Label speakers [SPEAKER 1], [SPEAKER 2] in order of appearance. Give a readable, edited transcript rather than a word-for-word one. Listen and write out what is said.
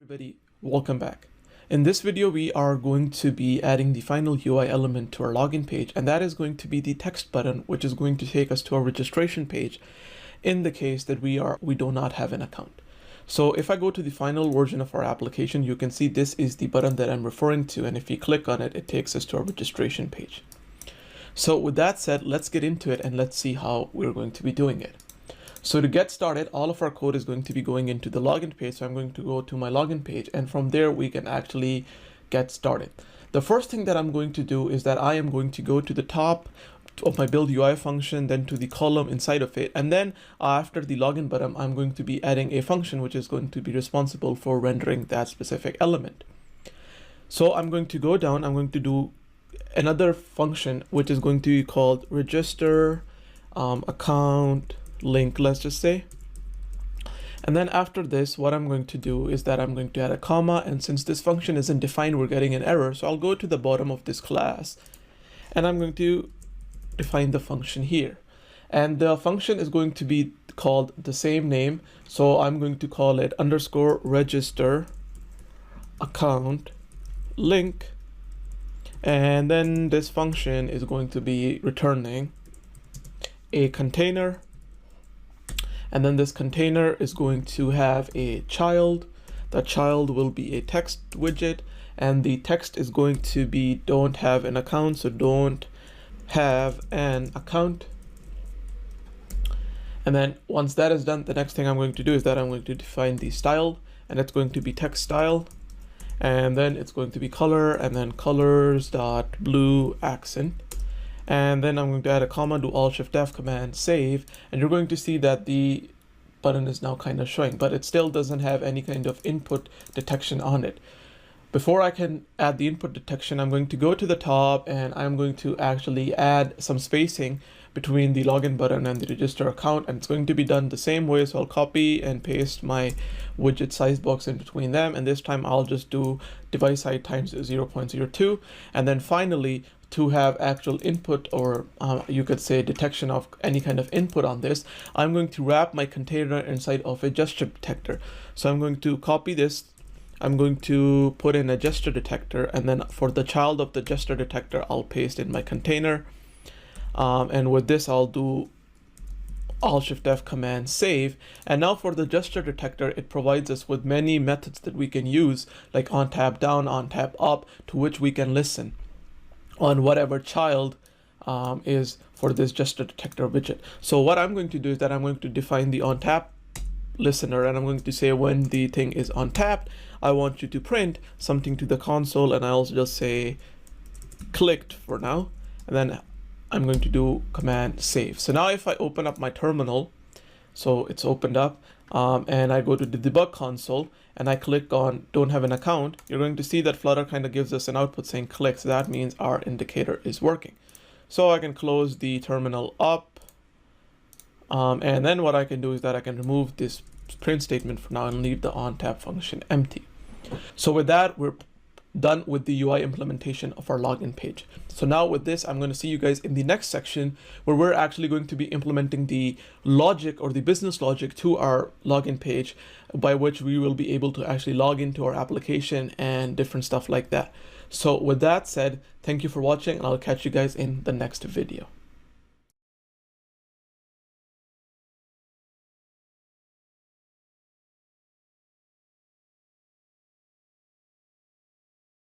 [SPEAKER 1] Everybody, welcome back. In this video, we are going to be adding the final UI element to our login page, and that is going to be the text button, which is going to take us to our registration page in the case that we do not have an account. So if I go to the final version of our application, you can see this is the button that I'm referring to, and if you click on it, it takes us to our registration page. So with that said, let's get into it and let's see how we're going to be doing it. So to get started, all of our code is going to be going into the login page. So I'm going to go to my login page, and from there we can actually get started. The first thing that I'm going to do is that I am going to go to the top of my build UI function, then to the column inside of it. And then after the login button, I'm going to be adding a function which is going to be responsible for rendering that specific element. So I'm going to go down, I'm going to do another function, which is going to be called register account link, let's just say. And then after this, what I'm going to do is that I'm going to add a comma, and since this function isn't defined, we're getting an error. So I'll go to the bottom of this class and I'm going to define the function here. And the function is going to be called the same name. So I'm going to call it underscore register account link. And then this function is going to be returning a container. And then this container is going to have a child. The child will be a text widget, and the text is going to be don't have an account. So don't have an account. And then once that is done, the next thing I'm going to do is that I'm going to define the style, and it's going to be text style. And then it's going to be color, and then colors dot blue accent. And then I'm going to add a comma, do Alt-Shift-F, Command save, and you're going to see that the button is now kind of showing, but it still doesn't have any kind of input detection on it. Before I can add the input detection, I'm going to go to the top and I'm going to actually add some spacing between the login button and the register account, and it's going to be done the same way. So I'll copy and paste my widget size box in between them, and this time I'll just do device height times 0.02, and then finally, to have actual input, or you could say detection of any kind of input on this, I'm going to wrap my container inside of a gesture detector. So I'm going to copy this, I'm going to put in a gesture detector, and then for the child of the gesture detector, I'll paste in my container. And with this, I'll do Alt-Shift-F, Command save. And now for the gesture detector, it provides us with many methods that we can use, like on tap down, on tap up, to which we can listen on whatever child is for this gesture detector widget. So what I'm going to do is that I'm going to define the on tap listener, and I'm going to say when the thing is on tapped, I want you to print something to the console, and I'll just say clicked for now, and then I'm going to do Command save. So now if I open up my terminal, so it's opened up, and I go to the debug console and I click on don't have an account, you're going to see that Flutter kind of gives us an output saying click. So that means our indicator is working. So I can close the terminal up, and then what I can do is that I can remove this print statement for now and leave the on tap function empty. So with that, we're done with the UI implementation of our login page. So now with this, I'm going to see you guys in the next section, where we're actually going to be implementing the logic or the business logic to our login page, by which we will be able to actually log into our application and different stuff like that. So with that said, thank you for watching, and I'll catch you guys in the next video.